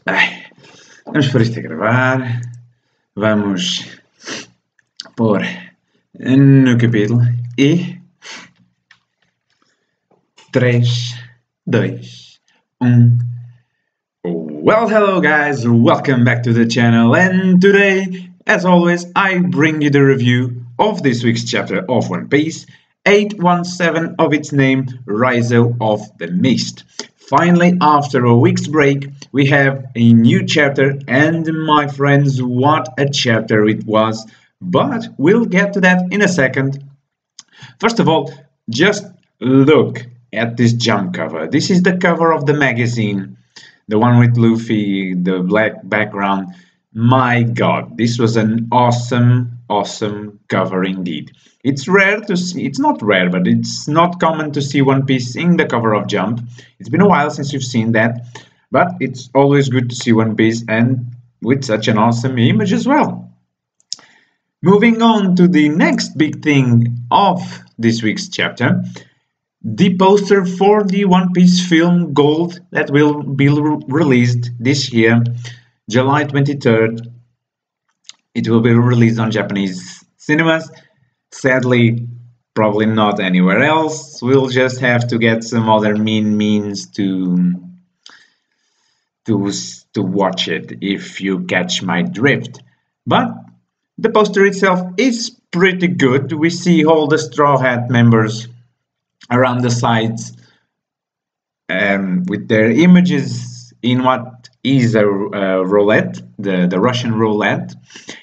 Ai, vamos pôr isto a gravar. Vamos pôr no capítulo e 3, 2, 1. Well, hello guys, welcome back to the channel, and today, as always, I bring you the review of this week's chapter of One Piece, 817 of its name, Raizou of the Mist. Finally, after a week's break, we have a new chapter, and my friends, what a chapter it was, but we'll get to that in a second. First of all, just look at this jump cover. This is the cover of the magazine, the one with Luffy, the black background. My god, this was an awesome cover indeed. It's rare to see, it's not rare, but it's not common to see One Piece in the cover of Jump. It's been a while since you've seen that, but it's always good to see One Piece and with such an awesome image as well. Moving on to the next big thing of this week's chapter, the poster for the One Piece film Gold that will be released this year, July 23rd. It will be released on Japanese cinemas. Sadly, probably not anywhere else. We'll just have to get some other means to watch it, if you catch my drift. But the poster itself is pretty good. We see all the Straw Hat members around the sides with their images in what is a roulette, the Russian roulette,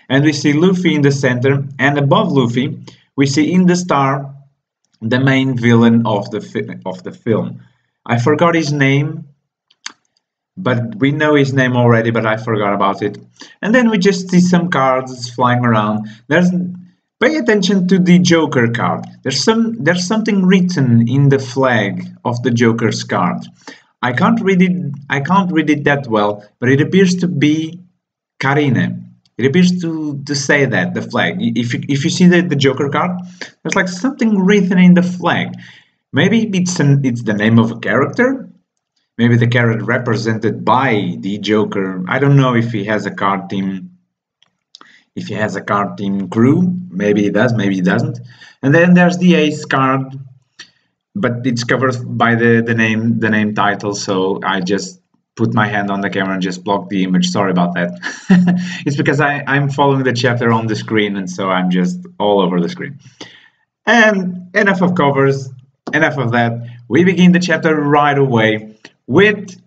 and we see Luffy in the center, and above Luffy we see in the star the main villain of the film. I forgot his name, but we know his name already, but I forgot about it. And then we just see some cards flying around. Pay attention to the Joker card. There's something written in the flag of the Joker's card. I can't read it that well, but it appears to be Karine. It appears to say that, the flag. If you see the Joker card, there's like something written in the flag. Maybe it's the name of a character. Maybe the character represented by the Joker. I don't know if he has a card team. If he has a card team crew, maybe he does, maybe he doesn't. And then there's the Ace card, but it's covered by the name title, so I just put my hand on the camera and just blocked the image. Sorry about that. It's because I'm following the chapter on the screen, and so I'm just all over the screen. And enough of covers, enough of that. We begin the chapter right away with,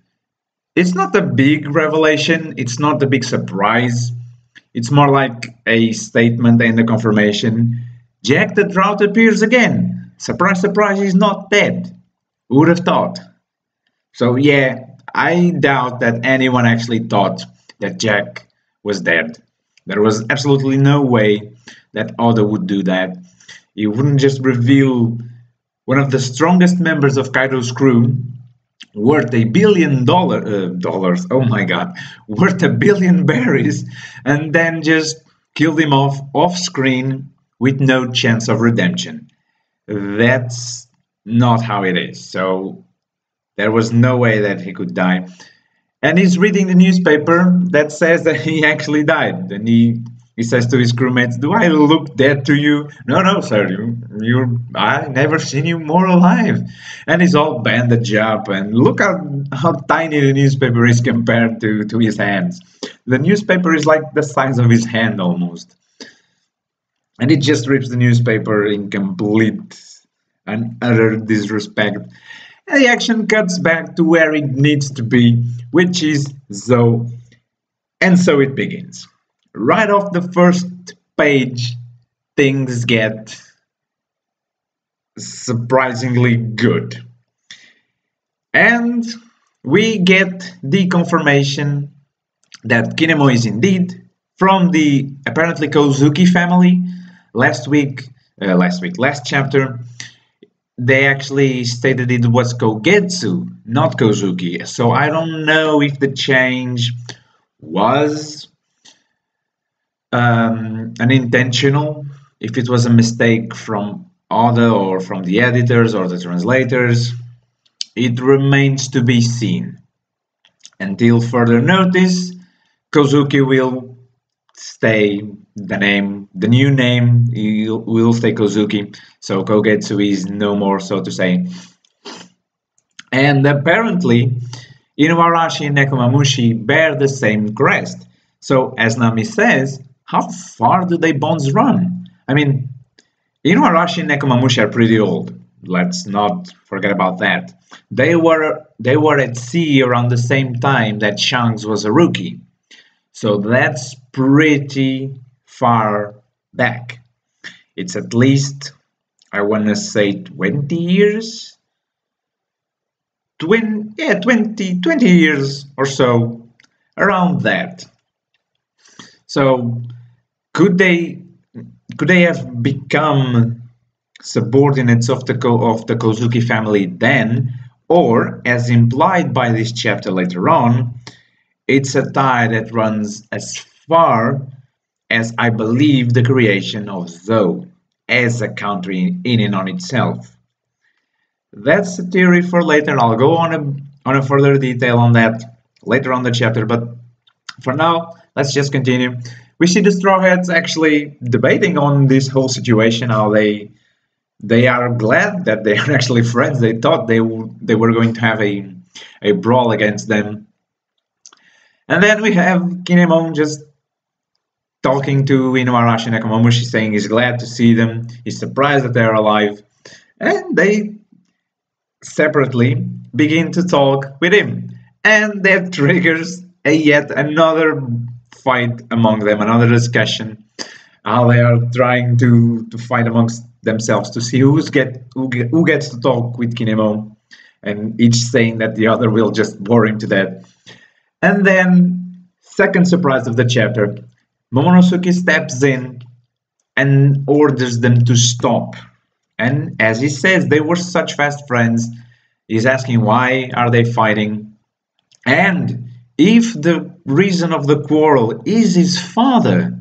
it's not a big revelation, it's not a big surprise. It's more like a statement and a confirmation. Jack the Drought appears again. Surprise, surprise, he's not dead. Who would have thought? So yeah, I doubt that anyone actually thought that Jack was dead. There was absolutely no way that Oda would do that. He wouldn't just reveal one of the strongest members of Kaido's crew, worth $1 billion, oh my god, worth $1 billion berries, and then just killed him off screen with no chance of redemption. That's not how it is. So there was no way that he could die. And he's reading the newspaper that says that he actually died. And he says to his crewmates, "Do I look dead to you?" No, sir. I never seen you more alive. And he's all bandaged up. And look how tiny the newspaper is compared to his hands. The newspaper is like the size of his hand almost. And he just rips the newspaper in complete and utter disrespect. And the action cuts back to where it needs to be, which is Zou. And so it begins. Right off the first page, things get surprisingly good. And we get the confirmation that Kinemo is indeed from the apparently Kozuki family. Last chapter, they actually stated it was Kogetsu, not Kozuki. So I don't know if the change was unintentional, if it was a mistake from Oda or from the editors or the translators. It remains to be seen. Until further notice, Kozuki will stay the new name will stay Kozuki, so Kogetsu is no more, so to say. And apparently, Inuarashi and Nekomamushi bear the same crest. So, as Nami says, how far do they bonds run? I mean, Inuarashi and Nekomamushi are pretty old. Let's not forget about that. They were at sea around the same time that Shanks was a rookie. So that's pretty far back. It's at least, I want to say 20 years? 20 years or so, around that. So could they have become subordinates of the Kozuki family then, or as implied by this chapter later on, it's a tie that runs as far as I believe the creation of Zou as a country in and on itself. That's a theory for later. I'll go on a further detail on that later on the chapter, but for now, let's just continue. We see the Straw Hats actually debating on this whole situation, how they are glad that they are actually friends. They thought they were going to have a brawl against them. And then we have Kinemon just talking to Inuarashi and Nekomamushi, saying he's glad to see them, he's surprised that they're alive, and they separately begin to talk with him. And that triggers yet another fight among them, another discussion, how they are trying to fight amongst themselves to see who gets to talk with Kinemon, and each saying that the other will just bore him to death. And then, second surprise of the chapter, Momonosuke steps in and orders them to stop. And as he says, they were such fast friends. He's asking why are they fighting, and if the reason of the quarrel is his father.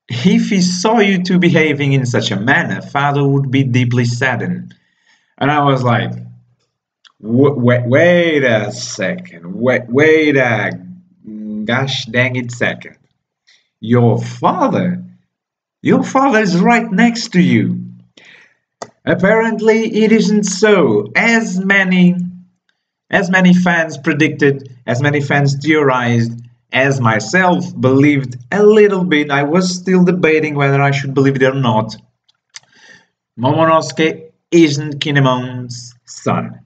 If he saw you two behaving in such a manner, father would be deeply saddened. And I was like, wait a second, wait a gosh dang it second. Your father is right next to you. Apparently it isn't so. As many fans predicted, as many fans theorized, as myself believed a little bit, I was still debating whether I should believe it or not. Momonosuke isn't Kinemon's son.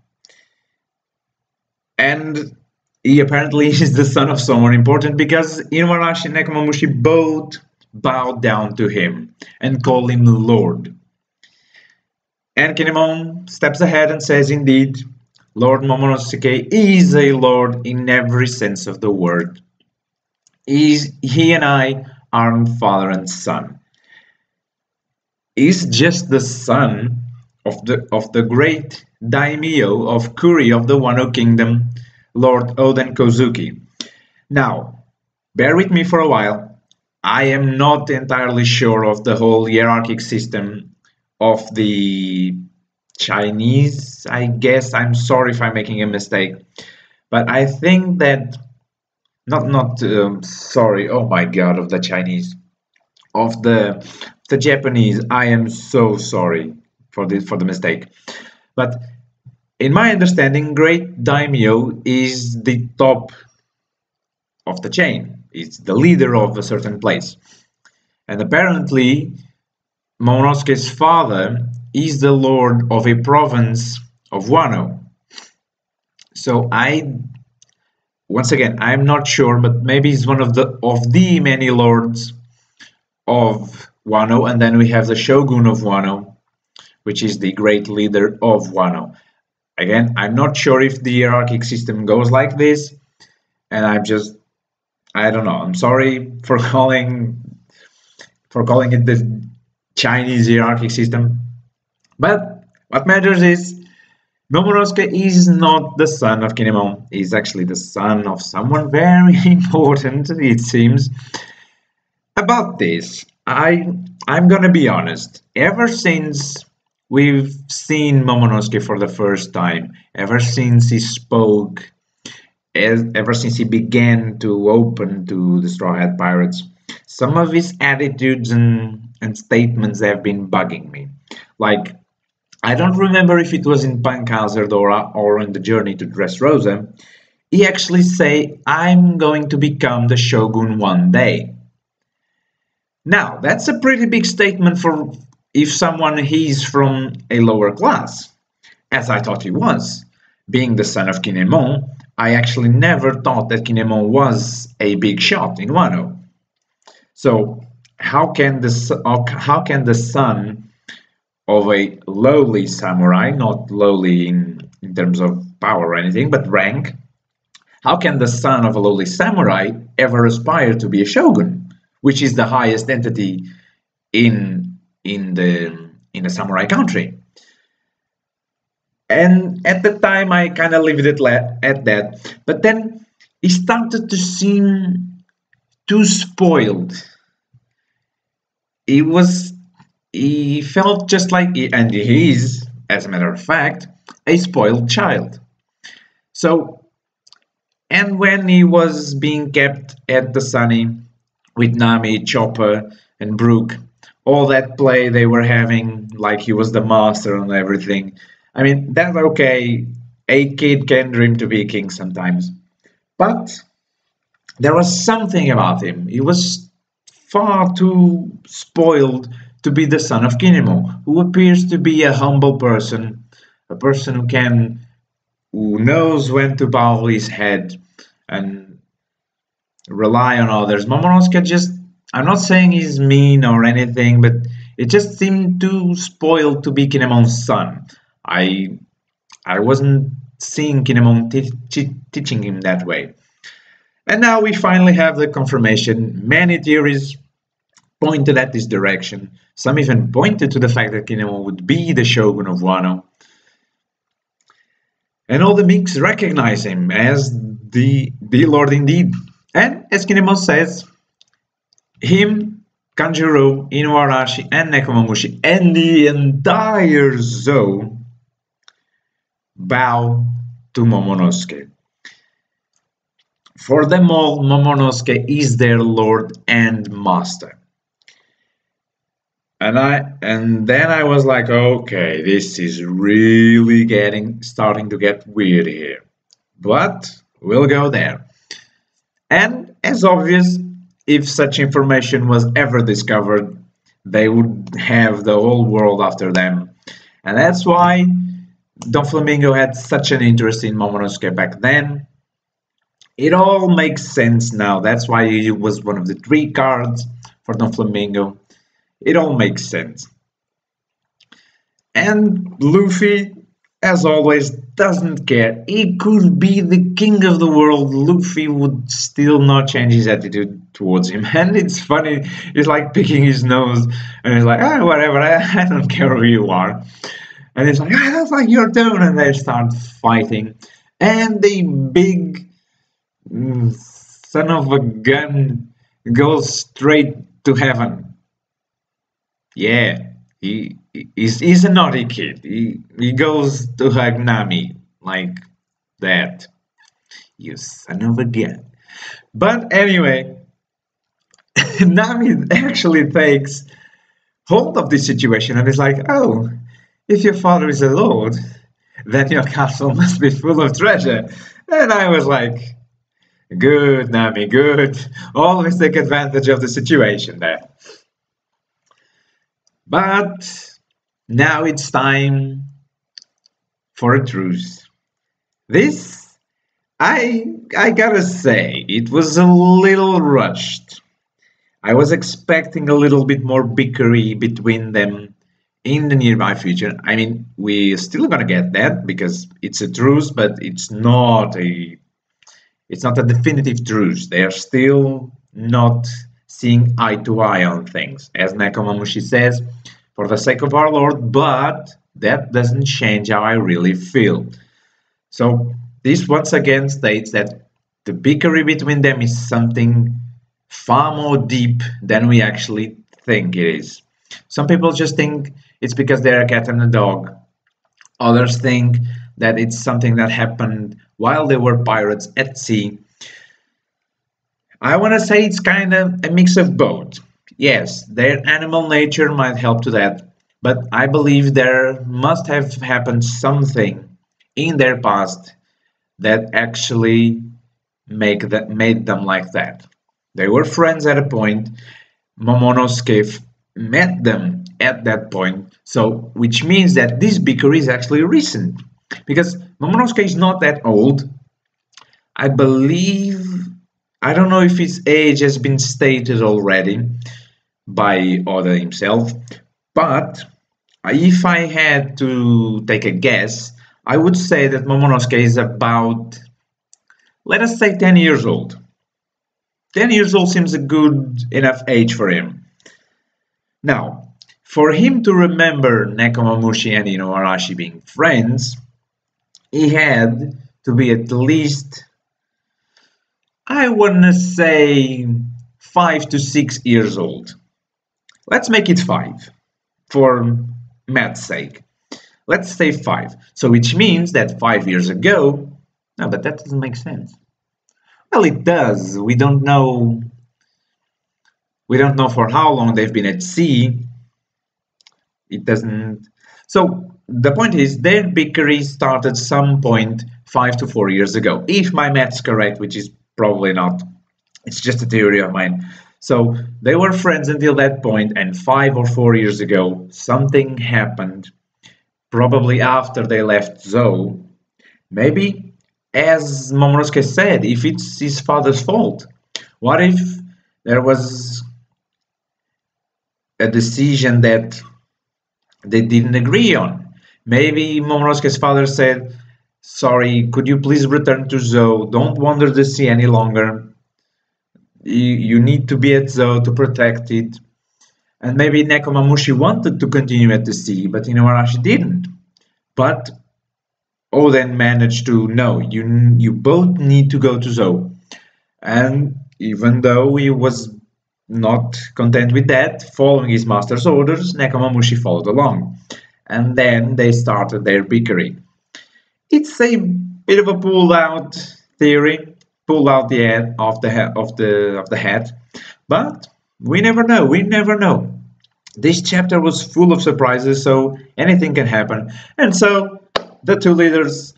And he apparently is the son of someone important, because Inuarashi and Nekomamushi both bow down to him and call him Lord. And Kinemon steps ahead and says, indeed, Lord Momonosuke is a lord in every sense of the word. He and I aren't father and son. He's just the son of the great daimyo of Kuri of the Wano Kingdom, Lord Oden Kozuki. Now, bear with me for a while. I am not entirely sure of the whole hierarchic system of the Chinese, I guess. I'm sorry if I'm making a mistake, but I think that sorry, oh my god, of the Chinese, of the Japanese. I am so sorry for the mistake, but in my understanding, great daimyo is the top of the chain. It's the leader of a certain place, and apparently Momonosuke's father is the lord of a province of Wano. So once again, I'm not sure, but maybe he's one of the many lords of Wano, and then we have the Shogun of Wano, which is the great leader of Wano. Again, I'm not sure if the hierarchic system goes like this, and I don't know. I'm sorry for calling it the Chinese hierarchic system, but what matters is Momonosuke is not the son of Kinemon. He's actually the son of someone very important, it seems. About this, I'm gonna be honest. Ever since we've seen Momonosuke for the first time, ever since he spoke ever since he began to open to the Straw Hat Pirates. Some of his attitudes and statements have been bugging me. Like, I don't remember if it was in Punk Hazard or in the Journey to Dressrosa. He actually say, "I'm going to become the Shogun one day." Now, that's a pretty big statement for if someone is from a lower class, as I thought he was. Being the son of Kinemon, I actually never thought that Kinemon was a big shot in Wano. So, how can the son of a lowly samurai, not lowly in terms of power or anything, but rank, how can the son of a lowly samurai ever aspire to be a shogun, which is the highest entity in the samurai country? And at the time, I kind of left it at that. But then he started to seem too spoiled. He felt just like, and he is, as a matter of fact, a spoiled child. So, and when he was being kept at the Sunny with Nami, Chopper, and Brook, all that play they were having, like he was the master and everything. I mean, that's okay. A kid can dream to be king sometimes. But there was something about him. He was far too spoiled to be the son of Kinemon, who appears to be a humble person, a person who knows when to bow his head and rely on others. Momonosuke just, I'm not saying he's mean or anything, but it just seemed too spoiled to be Kinemon's son. I wasn't seeing Kinemon teaching him that way. And now we finally have the confirmation. Many theories pointed at this direction. Some even pointed to the fact that Kinemon would be the Shogun of Wano. And all the Meeks recognize him as the Lord indeed. And as Kinemon says, him, Kanjuro, Inuarashi, and Nekomamushi, and the entire Zou bow to Momonosuke. For them all, Momonosuke is their lord and master. And then I was like, okay, this is really starting to get weird here. But we'll go there. And as obvious, if such information was ever discovered, they would have the whole world after them. And that's why Don Flamingo had such an interest in Momonosuke back then. It all makes sense now. That's why he was one of the 3 cards for Don Flamingo. It all makes sense. And Luffy, as always, doesn't care. He could be the king of the world. Luffy would still not change his attitude towards him. And it's funny. He's like picking his nose. And he's like, whatever. I don't care who you are. And he's like, I don't like your tone. And they start fighting. And the big son of a gun goes straight to heaven. Yeah, he's a naughty kid. He goes to hug Nami like that. You son of a gun. But anyway, Nami actually takes hold of this situation and is like, oh, if your father is a lord, then your castle must be full of treasure. And I was like, good, Nami, good. Always take advantage of the situation there. But now it's time for a truce. This, I gotta say, it was a little rushed. I was expecting a little bit more bickery between them in the nearby future. I mean, we're still gonna get that because it's a truce, but it's not a definitive truce. They are still not seeing eye to eye on things, as Nekomamushi says, for the sake of our Lord, but that doesn't change how I really feel. So this once again states that the bickery between them is something far more deep than we actually think it is. Some people just think it's because they're a cat and a dog. Others think that it's something that happened while they were pirates at sea. I want to say it's kind of a mix of both. Yes, their animal nature might help to that, but I believe there must have happened something in their past that actually made them like that. They were friends at a point. Momonosuke met them at that point, so which means that this bicker is actually recent because Momonosuke is not that old. I believe I don't know if his age has been stated already by Oda himself, but if I had to take a guess, I would say that Momonosuke is about, let us say, 10 years old. 10 years old seems a good enough age for him. Now, for him to remember Nekomamushi and Inuarashi being friends, he had to be at least, I want to say, 5 to 6 years old. Let's make it 5 for math's sake. Let's say 5. So which means that 5 years ago, no, but that doesn't make sense. Well, it does. We don't know for how long they've been at sea. It doesn't. So the point is their bickery started some point 5 to 4 years ago. If my math's correct, which is probably not. It's just a theory of mine. So they were friends until that point, and 5 or 4 years ago, something happened, probably after they left Zou. Maybe, as Momonosuke said, if it's his father's fault. What if there was a decision that they didn't agree on? Maybe Momonosuke's father said, sorry, could you please return to Zou? Don't wander the sea any longer. You need to be at Zou to protect it. And maybe Nekomamushi wanted to continue at the sea, but Inuarashi didn't. But Oden managed to, no, you both need to go to Zou. And even though he was not content with that, following his master's orders, Nekomamushi followed along. And then they started their bickering. It's a bit of a pulled out theory, pulled out the head of the head, but we never know. We never know. This chapter was full of surprises, so anything can happen. And so the two leaders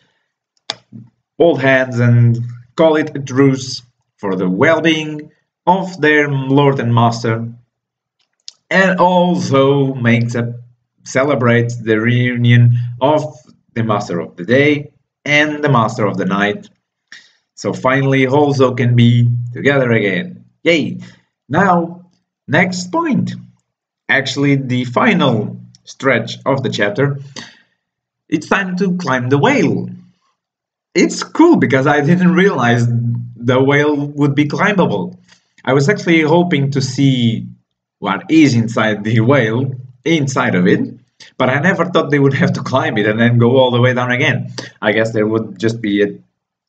hold hands and call it a truce for the well-being of their lord and master, and also celebrates the reunion of the master of the day and the master of the night. So finally, Zou can be together again. Yay! Now, next point. Actually, the final stretch of the chapter. It's time to climb the whale. It's cool because I didn't realize the whale would be climbable. I was actually hoping to see what is inside the whale, inside of it, but I never thought they would have to climb it and then go all the way down again. I guess there would just be a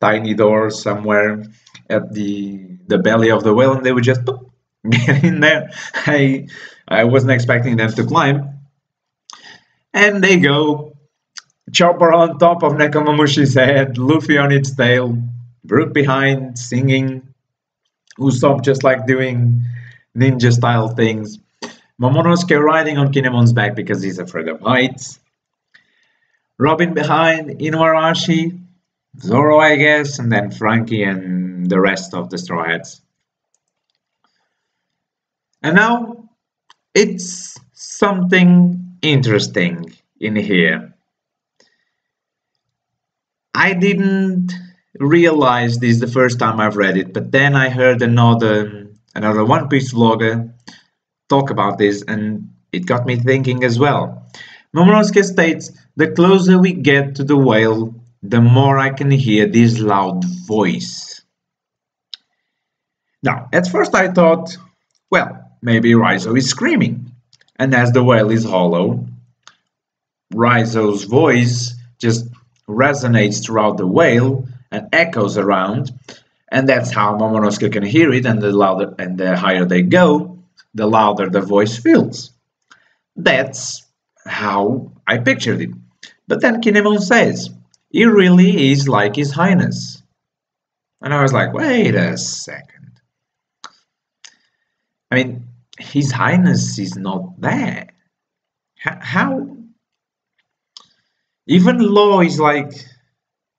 tiny door somewhere at the belly of the whale and they would just boop, get in there. I wasn't expecting them to climb. And they go. Chopper on top of Nekomamushi's head, Luffy on its tail, Brook behind, singing, Usopp just like doing ninja style things, Momonosuke riding on Kinemon's back because he's afraid of heights, Robin behind, Inuarashi, Zoro I guess, and then Frankie and the rest of the Straw Hats. And now it's something interesting in here. I didn't realize this the first time I've read it, but then I heard another One Piece vlogger talk about this, and it got me thinking as well. Momonosuke states, the closer we get to the whale, the more I can hear this loud voice. Now, at first I thought, well, maybe Raizou is screaming, and as the whale is hollow, Raizou's voice just resonates throughout the whale and echoes around, and that's how Momonosuke can hear it, and the higher they go, the louder the voice feels. That's how I pictured it. But then Kinemon says, He really is like His Highness. And I was like, wait a second. I mean, His Highness is not there. How? Even Law is like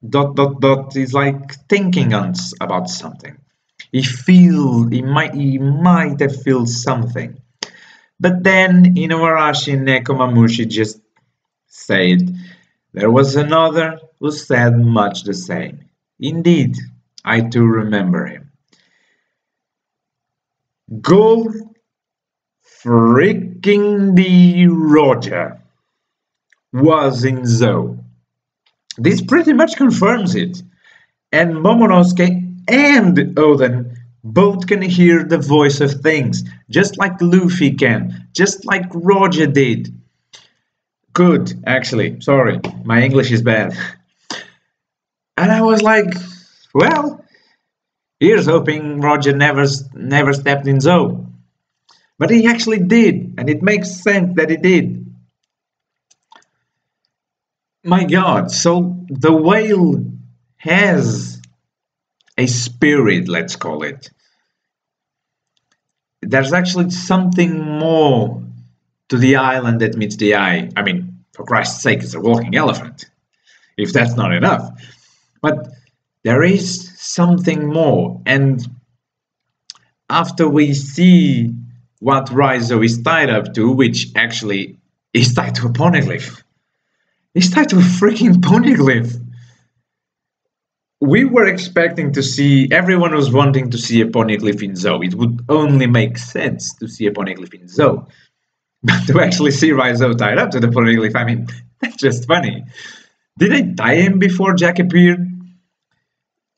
dot dot dot is like thinking on about something. He might have felt something. But then Inuarashi Nekomamushi just said there was another who said much the same. Indeed, I too remember him. Go freaking the Roger was in Zou. This pretty much confirms it. And Momonosuke and Oden both can hear the voice of things, just like Luffy can, just like Roger did. Good, actually. Sorry, my English is bad. And I was like, well, here's hoping Roger never stepped in Zou. But he actually did, and it makes sense that he did. My God, so the whale has a spirit, let's call it. There's actually something more to the island that meets the eye. I mean, for Christ's sake, it's a walking elephant, if that's not enough. But there is something more, and after we see what Raizou is tied up to, which actually is tied to a poneglyph. He's tied to a freaking poneglyph. We were expecting to see, everyone was wanting to see a poneglyph in Zou. It would only make sense to see a poneglyph in Zou. But to actually see Raizou tied up to the poneglyph, I mean, that's just funny. Did they tie him before Jack appeared?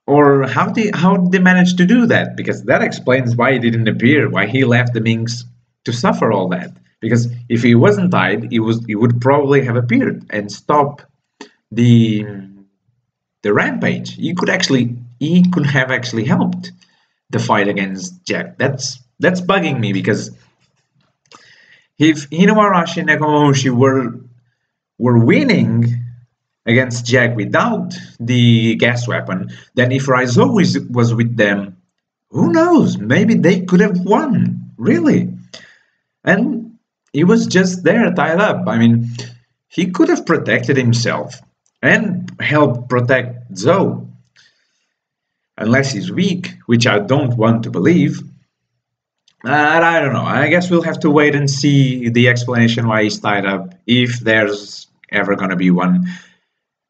Or how did they manage to do that? Because that explains why he didn't appear, why he left the Minks to suffer all that. Because if he wasn't tied, he would probably have appeared and stop the rampage. He could have actually helped the fight against Jack. That's bugging me, because if Inuarashi and Nekomamushi were winning against Jack without the gas weapon, then if Raizou was with them, who knows? Maybe they could have won, really. And he was just there tied up. I mean, he could have protected himself and helped protect Zou. Unless he's weak, which I don't want to believe. I don't know. I guess we'll have to wait and see the explanation why he's tied up, if there's ever gonna be one.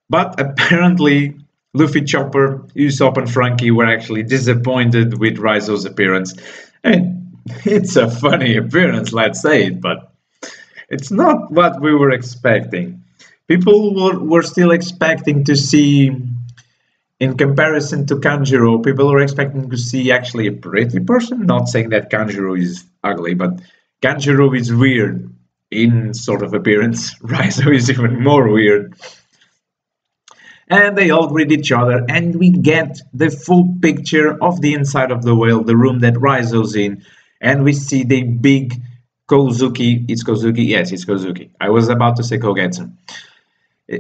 But apparently, Luffy, Chopper, Usopp, and Frankie were actually disappointed with Raizou's appearance. I mean, it's a funny appearance, let's say it, but it's not what we were expecting. People were still expecting to see, in comparison to Kanjuro, people were expecting to see actually a pretty person. Not saying that Kanjuro is ugly, but Kanjuro is weird in sort of appearance. Raizou is even more weird. And they all greet each other, and we get the full picture of the inside of the whale, the room that Raizou's in, and we see the big Kozuki. It's Kozuki? Yes, it's Kozuki. I was about to say Kogetsu.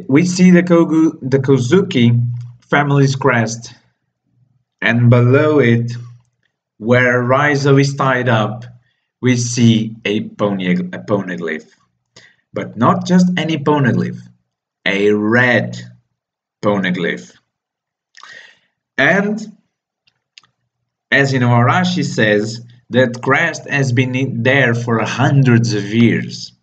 We see the Kozuki family's crest, and below it, where Raizou is tied up, we see a poneglyph. But not just any poneglyph, a red poneglyph. And as Inuarashi says, that crest has been there for hundreds of years.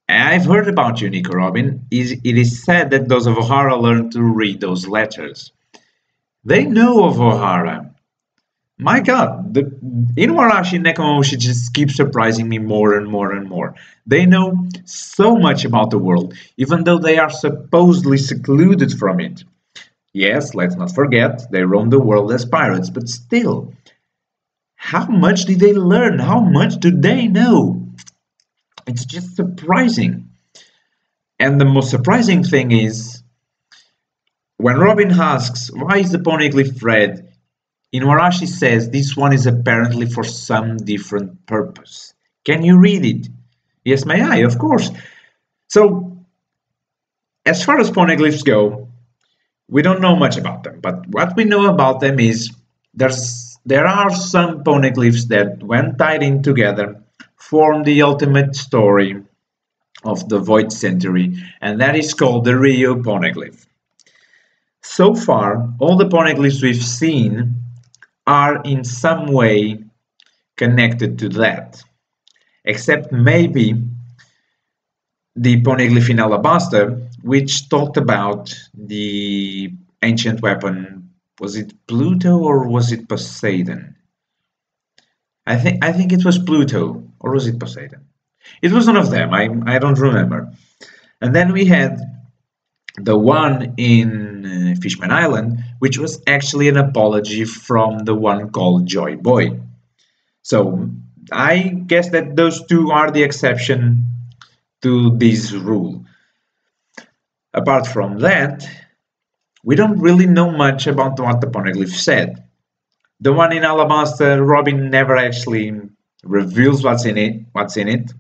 I've heard about you, Nico Robin. It is said that those of Ohara learned to read those letters. They know of Ohara. My God, the Inuarashi and Nekomamushi just keep surprising me more and more and more. They know so much about the world, even though they are supposedly secluded from it. Yes, let's not forget, they roam the world as pirates, but still, how much did they learn? How much do they know? It's just surprising. And the most surprising thing is, when Robin asks, why is the poneglyph red? Inuarashi says this one is apparently for some different purpose. Can you read it? Yes, may I? Of course. So, As far as poneglyphs go, we don't know much about them, but what we know about them is there are some poneglyphs that, when tied in together, form the ultimate story of the Void Century, and that is called the Rio poneglyph. So far, all the poneglyphs we've seen are in some way connected to that, except maybe the poneglyph in Alabaster, which talked about the ancient weapon. Was it Pluto or was it Poseidon? I think it was Pluto, or was it Poseidon? It was one of them. I don't remember. And then we had the one in Fishman Island, which was actually an apology from the one called Joy Boy. So I guess that those two are the exception to this rule. Apart from that, we don't really know much about what the poneglyph said. The one in Alabaster, Robin never actually reveals what's in it.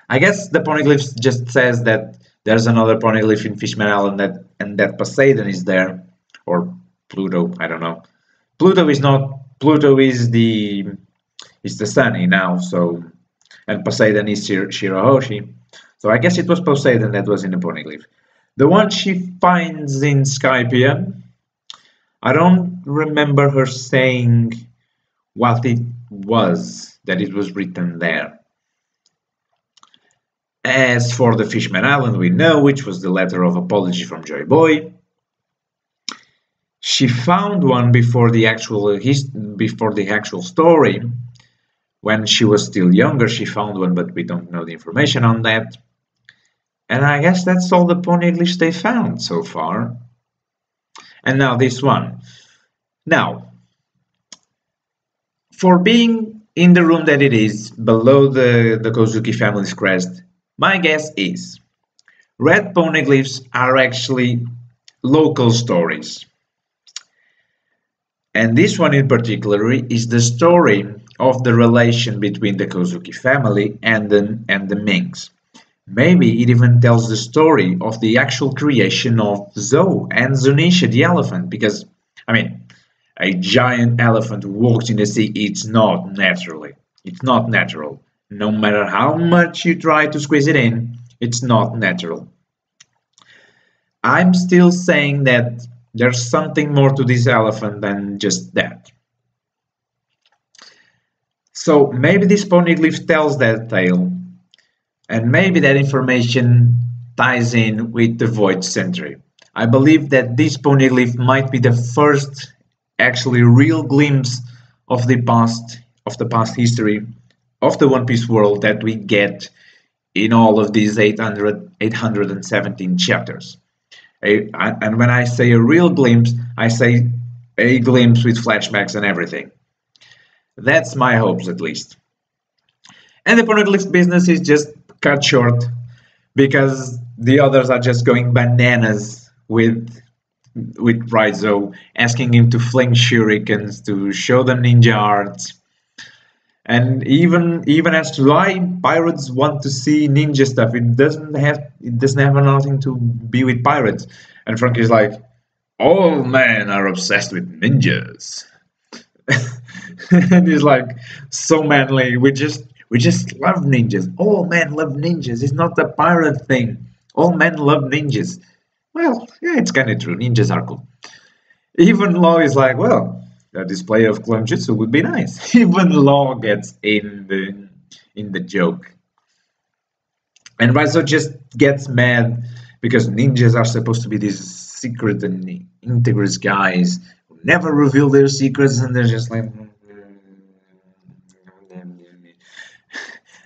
I guess the poneglyph just says that there's another poneglyph in Fishman Island and that Poseidon is there, or Pluto. I don't know. Pluto is not. Pluto is the sunny now. So, and Poseidon is Shirahoshi. So I guess it was Poseidon that was in the poneglyph. The one she finds in Skypia, I don't remember her saying what it was that it was written there. As for the Fishman Island, we know, which was the letter of apology from Joy Boy. She found one before the actual story. When she was still younger, she found one, but we don't know the information on that. And I guess that's all the poneglyphs they found so far. And now this one. Now, for being in the room that it is, below the Kozuki family's crest, my guess is red poneglyphs are actually local stories. And this one in particular is the story of the relation between the Kozuki family and the Minks. Maybe it even tells the story of the actual creation of Zou and Zunisha the elephant, because, I mean, a giant elephant who walks in the sea, it's not naturally. It's not natural. No matter how much you try to squeeze it in, it's not natural. I'm still saying that there's something more to this elephant than just that. So maybe this poneglyph tells that tale, and maybe that information ties in with the Void Century. I believe that this poneglyph might be the first actually real glimpse of the past history of the One Piece world that we get in all of these 817 chapters. And when I say a real glimpse, I say a glimpse with flashbacks and everything. That's my hopes, at least. And the poneglyph business is just cut short because the others are just going bananas with Raizou, asking him to fling shurikens, to show them ninja arts, and even as to why pirates want to see ninja stuff. It doesn't have nothing to be with pirates. And Frankie's like, all men are obsessed with ninjas. And he's like, so manly. We just love ninjas. All men love ninjas. It's not a pirate thing. All men love ninjas. Well, yeah, it's kind of true. Ninjas are cool. Even Law is like, well, a display of clone jutsu would be nice. Even Law gets in the joke. And Raizou just gets mad because ninjas are supposed to be these secret and integrous guys who never reveal their secrets, and they're just like,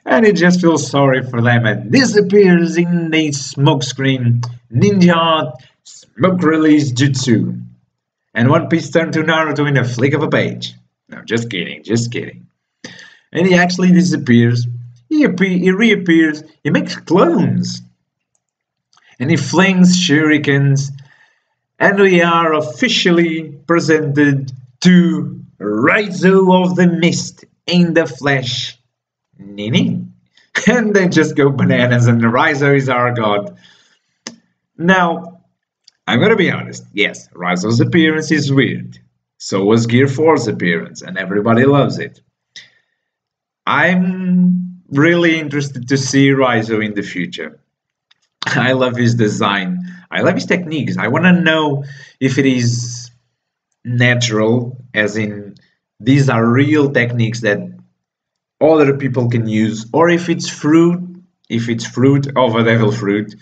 and he just feels sorry for them and disappears in a smokescreen ninja smoke release jutsu. And One Piece turned to Naruto in a flick of a page. No, just kidding. And he actually disappears. He reappears. He makes clones. And he flings shurikens. And we are officially presented to Raizou of the Mist in the flesh. Nini. And they just go bananas, and Raizou is our god. Now, I'm gonna be honest, yes, Raizou's appearance is weird. So was Gear 4's appearance, and everybody loves it. I'm really interested to see Raizou in the future. I love his design. I love his techniques. I want to know if it is natural, as in these are real techniques that other people can use, or if it's fruit of a devil fruit,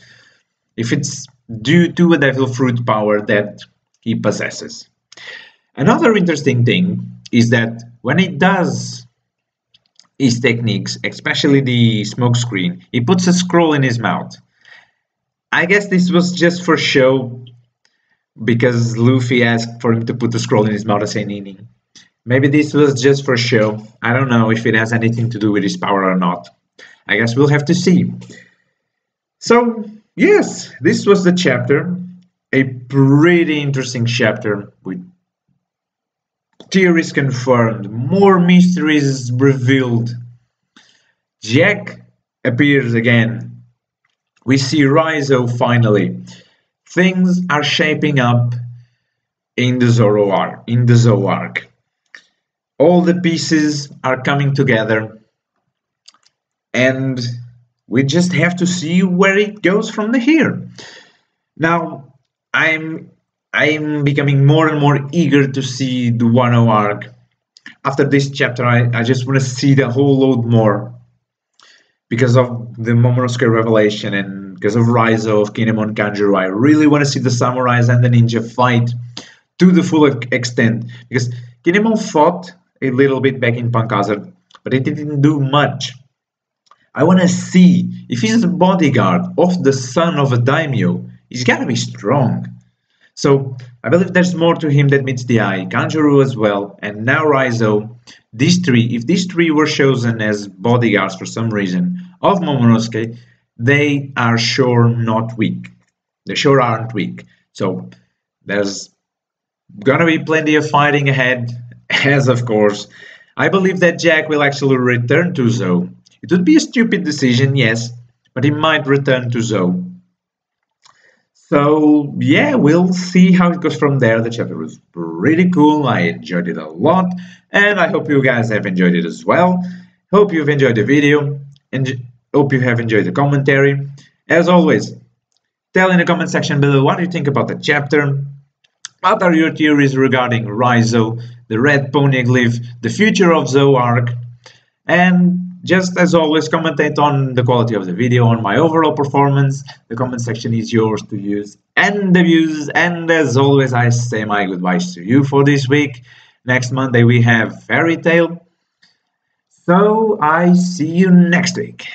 if it's due to a devil fruit power that he possesses. Another interesting thing is that when he does his techniques, especially the smoke screen, he puts a scroll in his mouth. I guess this was just for show because Luffy asked for him to put the scroll in his mouth as a meaning. Maybe this was just for show. I don't know if it has anything to do with his power or not. I guess we'll have to see. So, yes, this was the chapter. A pretty interesting chapter with theories confirmed, more mysteries revealed. Jack appears again. We see Raizou finally. Things are shaping up in the Zou Arc. All the pieces are coming together, and we just have to see where it goes from here. Now, I'm becoming more and more eager to see the Wano arc. After this chapter, I just want to see the whole load more because of the Momonosuke revelation and because of Raizou, of Kinemon Kanjuro. I really want to see the samurais and the ninja fight to the full extent because Kinemon fought a little bit back in Punk Hazard, but it didn't do much. I want to see if he's a bodyguard of the son of a daimyo. He's got to be strong. So I believe there's more to him that meets the eye. Kanjuro as well, and now Raizou. If these three were chosen as bodyguards for some reason of Momonosuke, they are sure not weak. They sure aren't weak. So there's gonna be plenty of fighting ahead, as of course. I believe that Jack will actually return to Zou. It would be a stupid decision, yes, but he might return to Zou. So yeah, we'll see how it goes from there. The chapter was pretty cool. I enjoyed it a lot, and I hope you guys have enjoyed it as well. Hope you've enjoyed the video, and hope you have enjoyed the commentary. As always, tell in the comment section below what you think about the chapter. What are your theories regarding Raizou, the Red Poneglyph, the future of Zou Arc, and just as always, commentate on the quality of the video, on my overall performance. The comment section is yours to use and abuse. And as always, I say my goodbyes to you for this week. Next Monday we have Fairy Tail. So I see you next week.